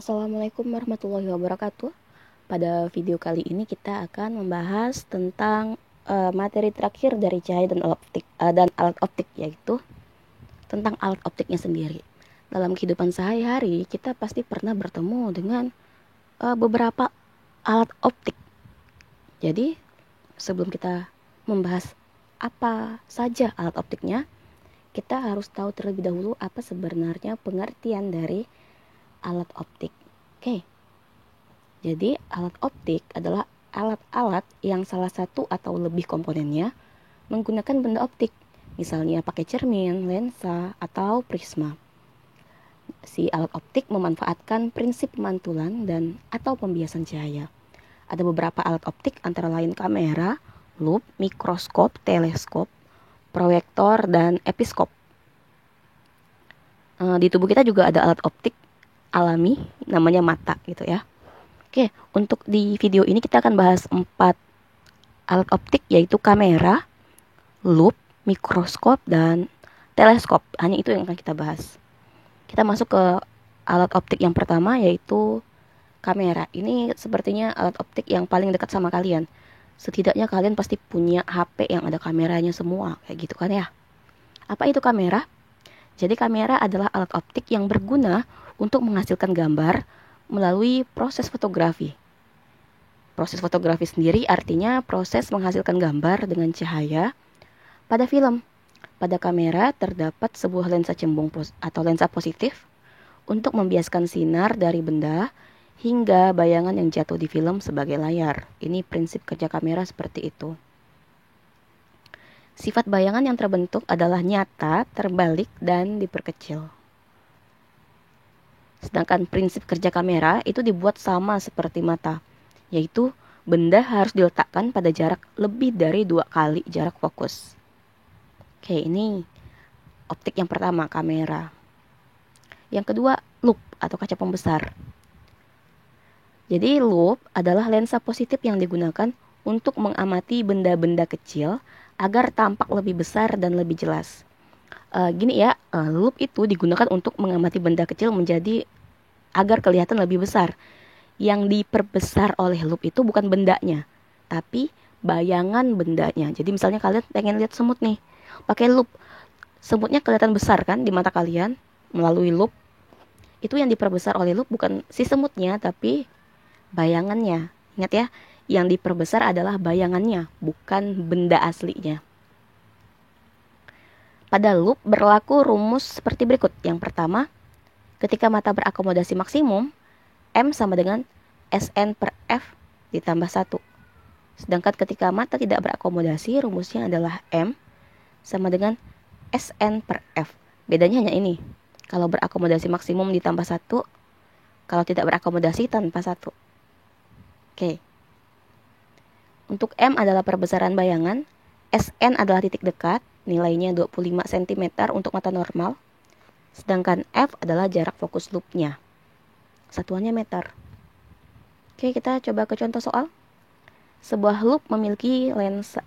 Assalamualaikum warahmatullahi wabarakatuh. Pada video kali ini kita akan membahas tentang materi terakhir dari cahaya dan alat optik, yaitu tentang alat optiknya sendiri. Dalam kehidupan sehari-hari kita pasti pernah bertemu dengan beberapa alat optik. Jadi sebelum kita membahas apa saja alat optiknya, kita harus tahu terlebih dahulu apa sebenarnya pengertian dari alat optik. Oke. Jadi alat optik adalah alat-alat yang salah satu atau lebih komponennya menggunakan benda optik, misalnya pakai cermin, lensa, atau prisma. Si alat optik memanfaatkan prinsip pemantulan dan atau pembiasan cahaya. Ada beberapa alat optik antara lain kamera, loop, mikroskop, teleskop, proyektor, dan episkop. Di tubuh kita juga ada alat optik alami namanya mata gitu ya. Oke, untuk di video ini kita akan bahas 4 alat optik, yaitu kamera, loop, mikroskop, dan teleskop. Hanya itu yang akan kita bahas. Kita masuk ke alat optik yang pertama, yaitu kamera. Ini sepertinya alat optik yang paling dekat sama kalian. Setidaknya kalian pasti punya HP yang ada kameranya semua, kayak gitu kan ya. Apa itu kamera? Jadi kamera adalah alat optik yang berguna untuk menghasilkan gambar melalui proses fotografi. Proses fotografi sendiri artinya proses menghasilkan gambar dengan cahaya pada film. Pada kamera terdapat sebuah lensa cembung atau lensa positif untuk membiaskan sinar dari benda hingga bayangan yang jatuh di film sebagai layar. Ini prinsip kerja kamera seperti itu. Sifat bayangan yang terbentuk adalah nyata, terbalik, dan diperkecil. Sedangkan prinsip kerja kamera itu dibuat sama seperti mata, yaitu benda harus diletakkan pada jarak lebih dari 2 kali jarak fokus. Oke, ini optik yang pertama, kamera. Yang kedua, loop atau kaca pembesar. Jadi loop adalah lensa positif yang digunakan untuk mengamati benda-benda kecil agar tampak lebih besar dan lebih jelas. Loop itu digunakan untuk mengamati benda kecil menjadi agar kelihatan lebih besar. Yang diperbesar oleh loop itu bukan bendanya, tapi bayangan bendanya. Jadi misalnya kalian pengen lihat semut nih, pakai loop, semutnya kelihatan besar kan di mata kalian melalui loop. Itu yang diperbesar oleh loop bukan si semutnya, tapi bayangannya. Ingat ya, yang diperbesar adalah bayangannya, bukan benda aslinya. Pada loop berlaku rumus seperti berikut. Yang pertama, ketika mata berakomodasi maksimum, M sama dengan SN per F ditambah 1. Sedangkan ketika mata tidak berakomodasi, rumusnya adalah M sama dengan SN per F. Bedanya hanya ini. Kalau berakomodasi maksimum ditambah 1, kalau tidak berakomodasi tanpa 1. Oke. Untuk M adalah perbesaran bayangan, SN adalah titik dekat, nilainya 25 cm untuk mata normal. Sedangkan F adalah jarak fokus loopnya. Satuannya meter. Oke, kita coba ke contoh soal. Sebuah loop memiliki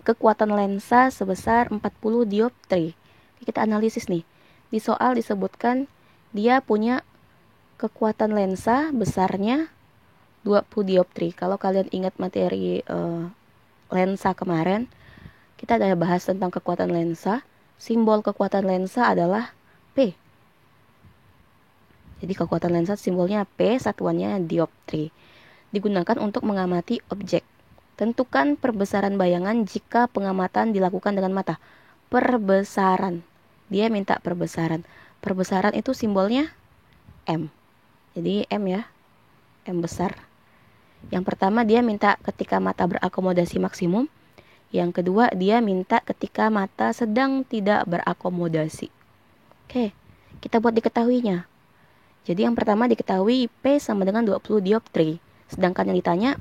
kekuatan lensa sebesar 40 dioptri. Kita analisis nih. Di soal disebutkan dia punya kekuatan lensa besarnya 20 dioptri. Kalau kalian ingat materi lensa kemarin, kita ada bahas tentang kekuatan lensa. Simbol kekuatan lensa adalah P. Jadi kekuatan lensa simbolnya P, satuannya dioptri. Digunakan untuk mengamati objek. Tentukan perbesaran bayangan jika pengamatan dilakukan dengan mata. Perbesaran. Dia minta perbesaran. Perbesaran itu simbolnya M. Jadi M ya. M besar. Yang pertama dia minta ketika mata berakomodasi maksimum. Yang kedua dia minta ketika mata sedang tidak berakomodasi. Oke, kita buat diketahuinya. Jadi yang pertama diketahui P sama dengan 20 dioptri. Sedangkan yang ditanya,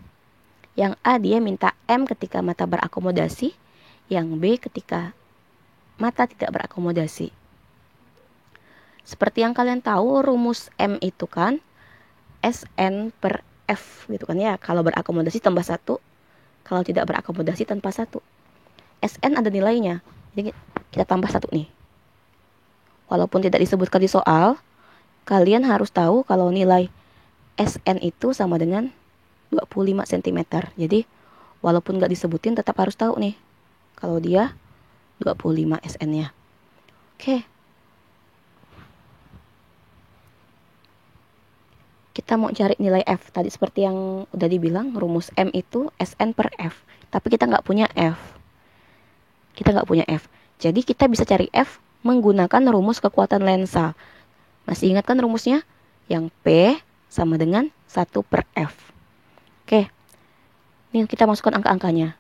yang A dia minta M ketika mata berakomodasi, yang B ketika mata tidak berakomodasi. Seperti yang kalian tahu, rumus M itu kan SN per F gitu kan ya. Kalau berakomodasi tambah 1, kalau tidak berakomodasi tanpa 1. SN ada nilainya, jadi kita tambah 1 nih. Walaupun tidak disebutkan di soal, kalian harus tahu kalau nilai SN itu sama dengan 25 cm. Jadi walaupun nggak disebutin tetap harus tahu nih kalau dia 25 SN-nya. Oke. Kita mau cari nilai F. Tadi seperti yang udah dibilang, rumus M itu SN per F. Tapi kita nggak punya F. Jadi kita bisa cari F menggunakan rumus kekuatan lensa. Masih ingat kan rumusnya? Yang P sama dengan 1 per F. Oke. Ini kita masukkan angka-angkanya.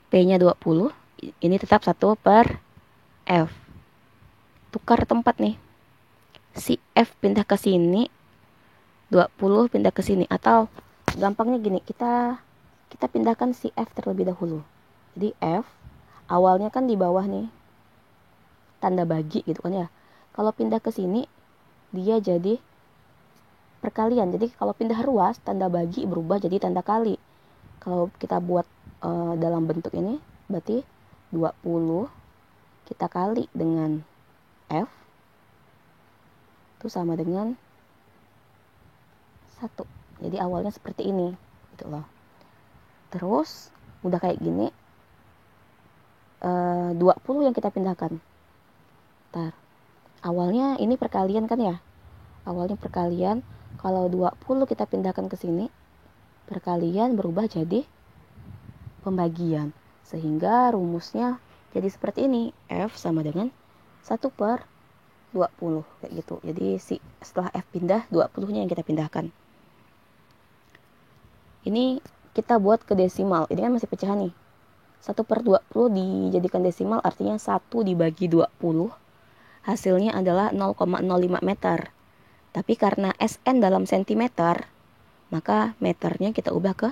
P-nya 20. Ini tetap 1 per F. Tukar tempat nih. Si F pindah ke sini, 20 pindah ke sini. Atau gampangnya gini, kita pindahkan si F terlebih dahulu. Jadi F awalnya kan di bawah nih, tanda bagi gitu kan ya. Kalau pindah ke sini dia jadi perkalian. Jadi kalau pindah ruas, tanda bagi berubah jadi tanda kali. Kalau kita buat dalam bentuk ini, berarti 20 kita kali dengan F itu sama dengan 1. Jadi awalnya seperti ini gitu loh. Terus udah kayak gini, 20 yang kita pindahkan. Awalnya ini perkalian kan ya. Awalnya perkalian. Kalau 20 kita pindahkan ke sini, perkalian berubah jadi pembagian. Sehingga rumusnya jadi seperti ini. F sama dengan 1 per 20 kayak gitu. Jadi setelah F pindah, 20-nya yang kita pindahkan. Ini kita buat ke desimal. Ini kan masih pecahan nih. 1 per 20 dijadikan desimal, artinya 1 dibagi 20. Hasilnya adalah 0,05 meter. Tapi karena SN dalam sentimeter, maka meternya kita ubah ke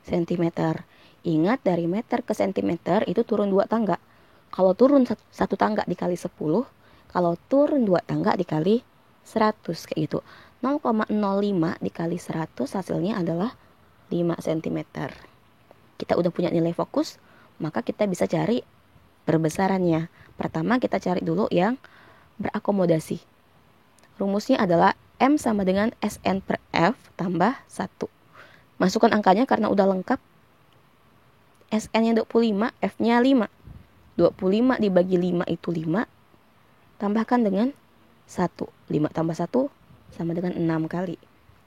sentimeter. Ingat, dari meter ke sentimeter itu turun 2 tangga. Kalau turun 1 tangga dikali 10, kalau turun 2 tangga dikali 100 kayak gitu. 0,05 dikali 100 hasilnya adalah 5 cm. Kita udah punya nilai fokus, maka kita bisa cari perbesarannya. Pertama kita cari dulu yang berakomodasi. Rumusnya adalah M sama dengan SN per F tambah 1. Masukkan angkanya karena udah lengkap. SN-nya 25, F-nya 5. 25 dibagi 5 itu 5. Tambahkan dengan 1. 5 tambah 1 sama dengan 6 kali.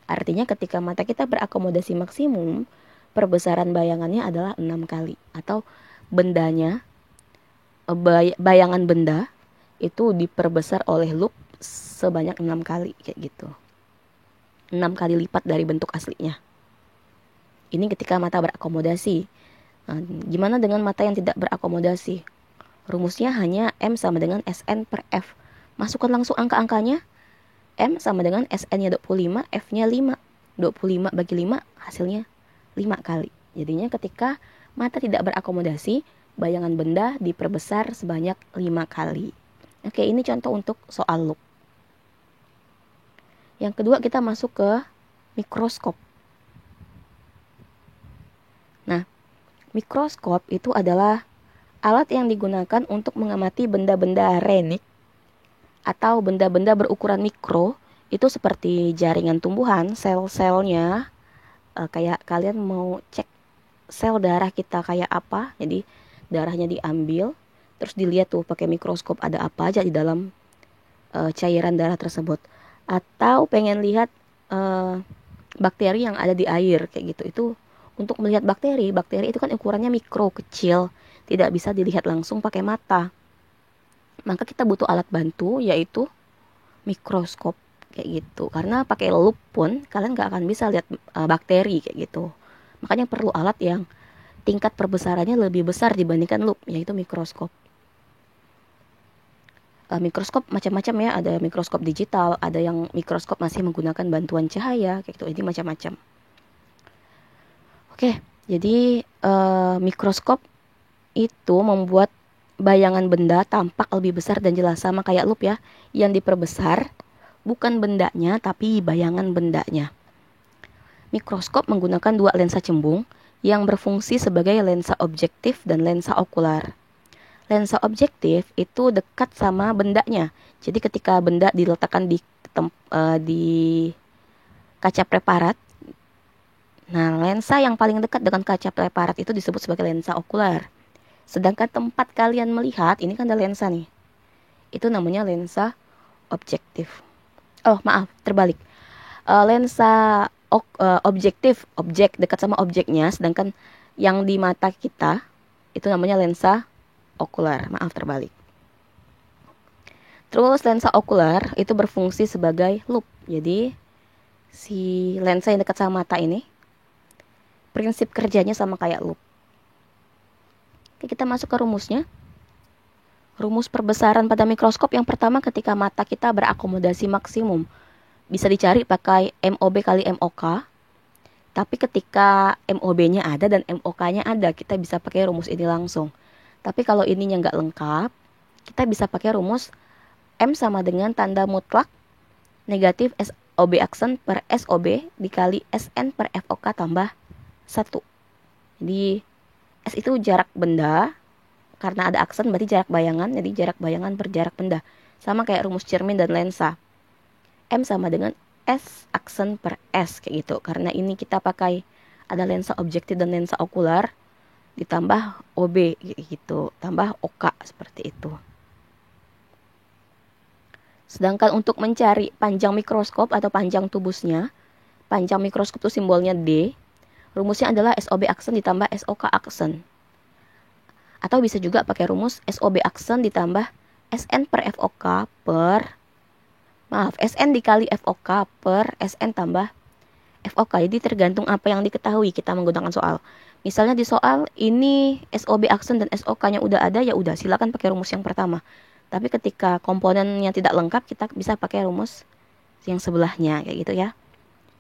Artinya ketika mata kita berakomodasi maksimum, perbesaran bayangannya adalah 6 kali. Atau bendanya, bayangan benda itu diperbesar oleh loop sebanyak 6 kali kayak gitu. 6 kali lipat dari bentuk aslinya. Ini ketika mata berakomodasi. Nah, gimana dengan mata yang tidak berakomodasi? Rumusnya hanya M sama dengan SN per F. Masukkan langsung angka-angkanya. M sama dengan SN-nya 25, F-nya 5. 25 bagi 5 hasilnya 5 kali. Jadinya ketika mata tidak berakomodasi, bayangan benda diperbesar sebanyak 5 kali. Oke, ini contoh untuk soal loop. Yang kedua kita masuk ke mikroskop. Nah, mikroskop itu adalah alat yang digunakan untuk mengamati benda-benda renik atau benda-benda berukuran mikro. Itu seperti jaringan tumbuhan, sel-selnya. Kayak kalian mau cek sel darah kita kayak apa, jadi darahnya diambil, terus dilihat tuh pakai mikroskop ada apa aja di dalam cairan darah tersebut. Atau pengen lihat bakteri yang ada di air kayak gitu. Itu untuk melihat bakteri itu kan ukurannya mikro, kecil, tidak bisa dilihat langsung pakai mata. Maka kita butuh alat bantu, yaitu mikroskop kayak gitu. Karena pakai lup pun kalian gak akan bisa lihat bakteri kayak gitu. Makanya perlu alat yang tingkat perbesarannya lebih besar dibandingkan lup, yaitu mikroskop. Mikroskop macam-macam ya, ada mikroskop digital, ada yang mikroskop masih menggunakan bantuan cahaya kayak gitu. Jadi macam-macam. Oke, jadi mikroskop itu membuat bayangan benda tampak lebih besar dan jelas, sama kayak lup ya. Yang diperbesar bukan bendanya tapi bayangan bendanya. Mikroskop menggunakan 2 lensa cembung yang berfungsi sebagai lensa objektif dan lensa okular. Lensa objektif itu dekat sama bendanya. Jadi ketika benda diletakkan di kaca preparat. Nah, lensa yang paling dekat dengan kaca preparat itu disebut sebagai lensa okular. Sedangkan tempat kalian melihat, ini kan ada lensa nih. Itu namanya lensa objektif. Oh, maaf, terbalik. Lensa objektif, objek dekat sama objeknya, sedangkan yang di mata kita itu namanya lensa okular. Maaf, terbalik. Terus lensa okular itu berfungsi sebagai loop. Jadi si lensa yang dekat sama mata ini prinsip kerjanya sama kayak loop. Oke, kita masuk ke rumusnya. Rumus perbesaran pada mikroskop yang pertama ketika mata kita berakomodasi maksimum. Bisa dicari pakai MOB kali MOK. Tapi ketika MOB-nya ada dan MOK-nya ada, kita bisa pakai rumus ini langsung. Tapi kalau ininya nggak lengkap, kita bisa pakai rumus M sama dengan tanda mutlak negatif SOB aksen per SOB dikali SN per FOK tambah 1. Jadi S itu jarak benda, karena ada aksen berarti jarak bayangan, jadi jarak bayangan per jarak benda. Sama kayak rumus cermin dan lensa. M sama dengan S aksen per S kayak gitu. Karena ini kita pakai ada lensa objektif dan lensa okular ditambah OB gitu, tambah OK seperti itu. Sedangkan untuk mencari panjang mikroskop atau panjang tubusnya, panjang mikroskop itu simbolnya D. Rumusnya adalah SOB aksen ditambah SOK aksen. Atau bisa juga pakai rumus SOB aksen ditambah SN per FOK per SN dikali FOK per SN tambah FOK. Jadi tergantung apa yang diketahui kita menggunakan soal. Misalnya di soal ini SOB aksen dan SOK-nya udah ada, ya udah silakan pakai rumus yang pertama. Tapi ketika komponennya tidak lengkap, kita bisa pakai rumus yang sebelahnya kayak gitu ya.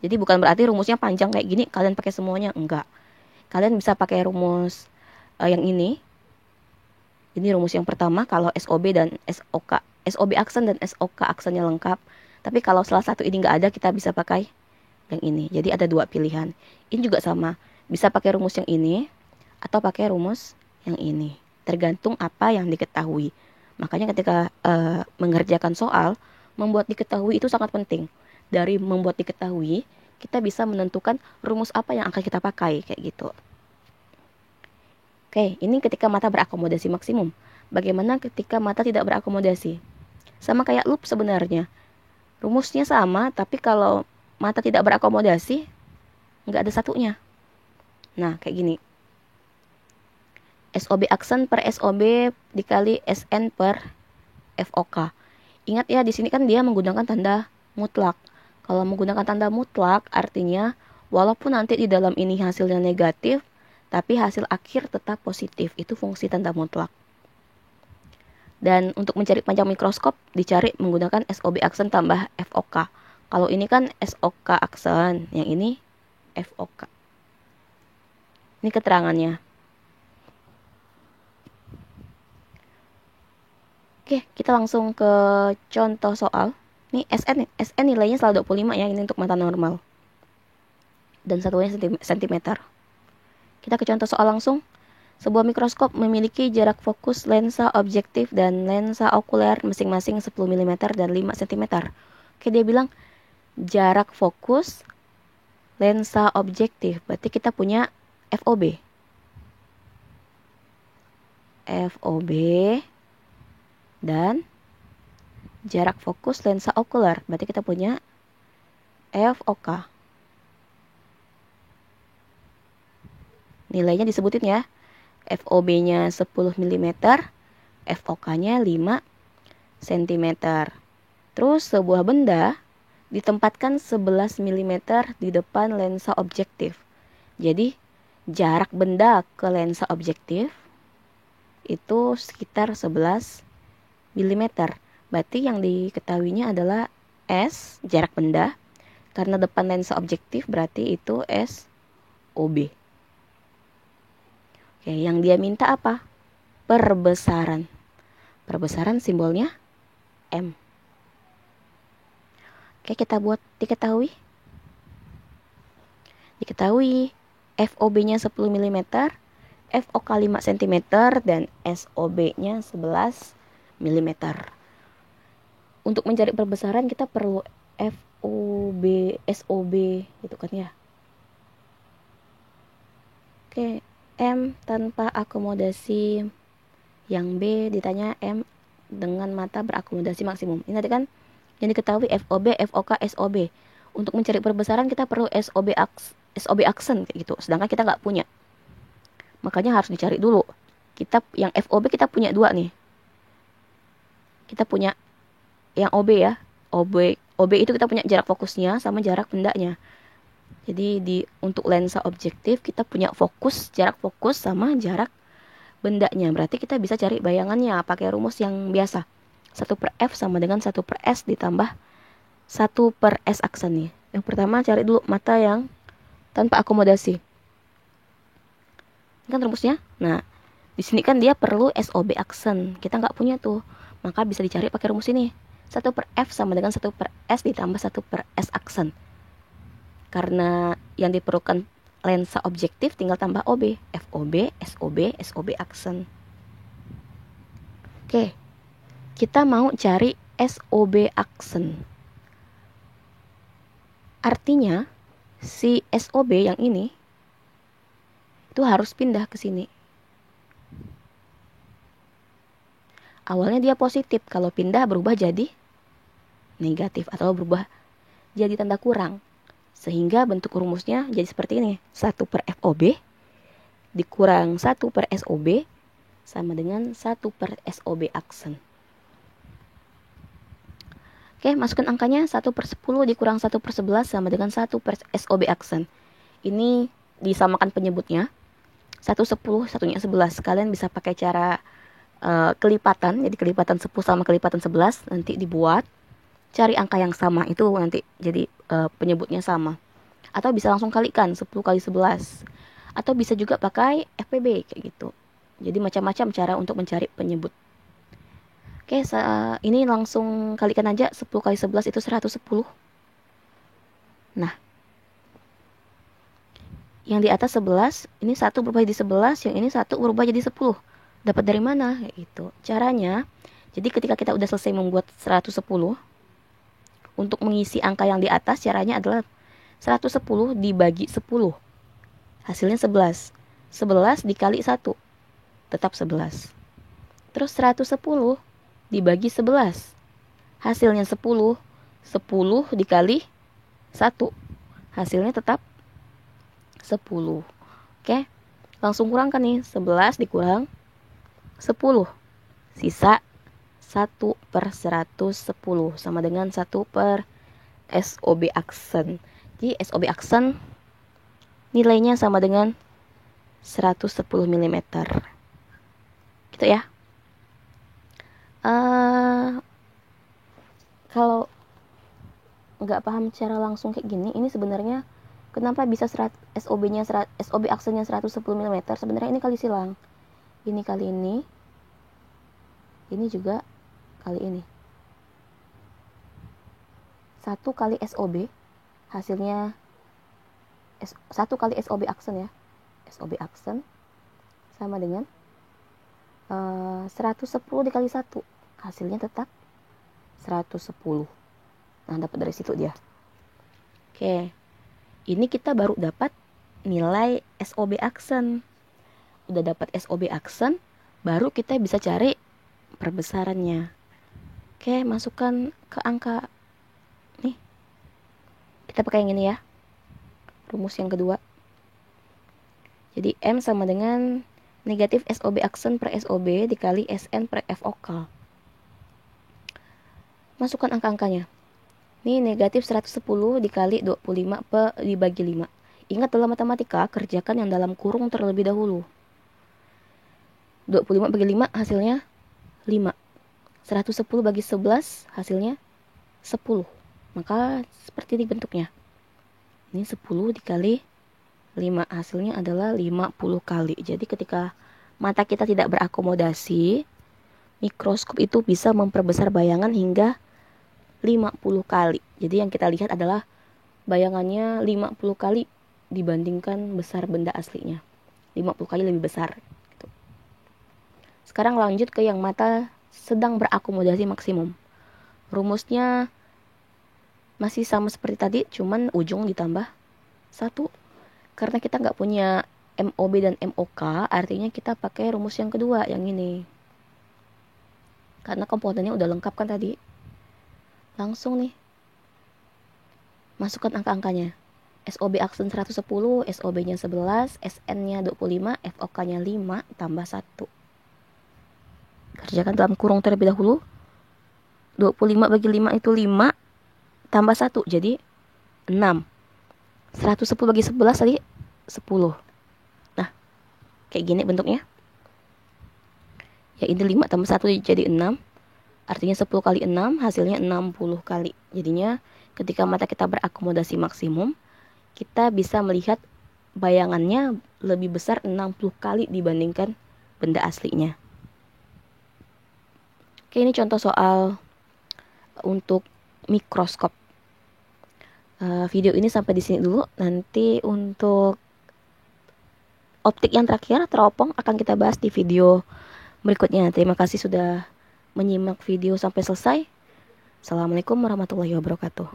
Jadi bukan berarti rumusnya panjang kayak gini kalian pakai semuanya, enggak. Kalian bisa pakai rumus yang ini. Ini rumus yang pertama kalau SOB dan SOK, SOB aksen dan SOK aksennya lengkap. Tapi kalau salah satu ini enggak ada, kita bisa pakai yang ini. Jadi ada dua pilihan. Ini juga sama, bisa pakai rumus yang ini atau pakai rumus yang ini. Tergantung apa yang diketahui. Makanya ketika mengerjakan soal, membuat diketahui itu sangat penting. Dari membuat diketahui, kita bisa menentukan rumus apa yang akan kita pakai, kayak gitu. Oke, ini ketika mata berakomodasi maksimum. Bagaimana ketika mata tidak berakomodasi? Sama kayak loop sebenarnya. Rumusnya sama, tapi kalau mata tidak berakomodasi, nggak ada satunya. Nah, kayak gini. SOB aksen per SOB dikali SN per FOK. Ingat ya, di sini kan dia menggunakan tanda mutlak. Kalau menggunakan tanda mutlak artinya walaupun nanti di dalam ini hasilnya negatif, tapi hasil akhir tetap positif. Itu fungsi tanda mutlak. Dan untuk mencari panjang mikroskop dicari menggunakan SOB aksen tambah FOK. Kalau ini kan SOK aksen, yang ini FOK. Ini keterangannya. Oke, kita langsung ke contoh soal. Ini SN nilainya selalu 25 ya, ini untuk mata normal. Dan satunya sentimeter. Kita ke contoh soal langsung. Sebuah mikroskop memiliki jarak fokus lensa objektif dan lensa okuler masing-masing 10 mm dan 5 cm. Oke, dia bilang jarak fokus lensa objektif. Berarti kita punya FOB. FOB dan jarak fokus lensa okuler. Berarti kita punya FOK. Nilainya disebutin ya. FOB-nya 10 mm, FOK-nya 5 cm. Terus sebuah benda ditempatkan 11 mm di depan lensa objektif. Jadi jarak benda ke lensa objektif itu sekitar 11 mm. Berarti yang diketahuinya adalah S, jarak benda. Karena depan lensa objektif berarti itu SOB. Oke, yang dia minta apa? Perbesaran. Perbesaran simbolnya M. Oke, kita buat diketahui. Diketahui FOB-nya 10 mm, FOK 5 cm, dan SOB-nya 11 mm. Untuk mencari perbesaran kita perlu SOB gitu kan ya. Oke, M tanpa akomodasi yang B ditanya M dengan mata berakomodasi maksimum. Ini tadi kan yang diketahui FOB, FOK, SOB. Untuk mencari perbesaran kita perlu SOB aksen kayak gitu. Sedangkan kita nggak punya. Makanya harus dicari dulu. Kita yang FOB kita punya dua nih. Kita punya yang OB ya. OB itu kita punya jarak fokusnya sama jarak bendanya. Jadi untuk lensa objektif kita punya jarak fokus sama jarak bendanya. Berarti kita bisa cari bayangannya pakai rumus yang biasa. 1/F sama dengan 1/S ditambah 1/S aksen nih. Yang pertama cari dulu mata yang tanpa akomodasi. Ini kan rumusnya. Nah, di sini kan dia perlu SOB aksen. Kita nggak punya tuh. Maka bisa dicari pakai rumus ini. 1/F sama dengan 1/S ditambah 1/S aksen. Karena yang diperlukan lensa objektif tinggal tambah OB. FOB, SOB, SOB aksen. Oke. Kita mau cari SOB aksen. Artinya si SOB yang ini itu harus pindah ke sini. Awalnya dia positif, kalau pindah berubah jadi negatif atau berubah jadi tanda kurang. Sehingga bentuk rumusnya jadi seperti ini. 1/FOB dikurang 1/SOB sama dengan 1/SOB aksen. Oke, masukkan angkanya. 1/10 dikurang 1/11 sama dengan 1/SOB aksen. Ini disamakan penyebutnya. 1/10, satunya 11. Kalian bisa pakai cara kelipatan. Jadi kelipatan 10 sama kelipatan 11 nanti dibuat. Cari angka yang sama, itu nanti jadi penyebutnya sama. Atau bisa langsung kalikan 10 kali 11. Atau bisa juga pakai FPB kayak gitu. Jadi macam-macam cara untuk mencari penyebut. Oke, ini langsung kalikan aja. 10 kali 11 itu 110. Nah, yang di atas 11, ini 1 berubah jadi 11, yang ini 1 berubah jadi 10. Dapat dari mana? Kayak gitu. Caranya, jadi ketika kita udah selesai membuat 110, untuk mengisi angka yang di atas, caranya adalah 110 dibagi 10. Hasilnya 11. 11 dikali 1, tetap 11. Terus 110 dibagi 11. Hasilnya 10. 10 dikali 1. Hasilnya tetap 10. Oke, langsung kurangkan nih. 11 dikurang 10. Sisa 1/110 sama dengan 1/SOB aksen. Jadi SOB aksen nilainya sama dengan 110 mm. Gitu ya. Kalau nggak paham cara langsung kayak gini, ini sebenarnya kenapa bisa SOB aksennya 110 mm? Sebenarnya ini kali silang. Ini kali ini. Ini juga kali ini. 1 kali SOB hasilnya 1 kali SOB aksen ya. SOB aksen sama dengan 110 dikali 1. Hasilnya tetap 110. Nah, dapat dari situ dia. Oke. Ini kita baru dapat nilai SOB aksen. Udah dapat SOB aksen, baru kita bisa cari perbesarannya. Oke, masukkan ke angka. Nih. Kita pakai yang ini ya. Rumus yang kedua. Jadi M sama dengan negatif SOB aksen per SOB dikali SN per FOK. Masukkan angka-angkanya. Ini negatif 110 dikali 25 dibagi 5. Ingat dalam matematika, kerjakan yang dalam kurung terlebih dahulu. 25 bagi 5 hasilnya 5. 110 bagi 11 hasilnya 10. Maka seperti ini bentuknya. Ini 10 dikali 5 hasilnya adalah 50 kali. Jadi ketika mata kita tidak berakomodasi, mikroskop itu bisa memperbesar bayangan hingga 50 kali. Jadi yang kita lihat adalah bayangannya 50 kali dibandingkan besar benda aslinya. 50 kali lebih besar. Sekarang lanjut ke yang mata sedang berakomodasi maksimum. Rumusnya masih sama seperti tadi, cuman ujung ditambah 1. Karena kita nggak punya MOB dan MOK, artinya kita pakai rumus yang kedua, yang ini. Karena komponennya udah lengkap kan tadi. Langsung nih, masukkan angka-angkanya. SOB aksen 110, SOB-nya 11, SN-nya 25, FOK-nya 5, tambah 1. Kerjakan dalam kurung terlebih dahulu. 25 bagi 5 itu 5, tambah 1, jadi 6. 110 bagi 11 tadi 10. Nah, kayak gini bentuknya. Ya ini 5 tambah 1 jadi 6. Artinya 10 kali 6 hasilnya 60 kali. Jadinya ketika mata kita berakomodasi maksimum, kita bisa melihat bayangannya lebih besar 60 kali dibandingkan benda aslinya. Oke, ini contoh soal untuk mikroskop. Video ini sampai di sini dulu. Nanti untuk optik yang terakhir, teropong, akan kita bahas di video berikutnya. Terima kasih sudah menyimak video sampai selesai. Assalamualaikum warahmatullahi wabarakatuh.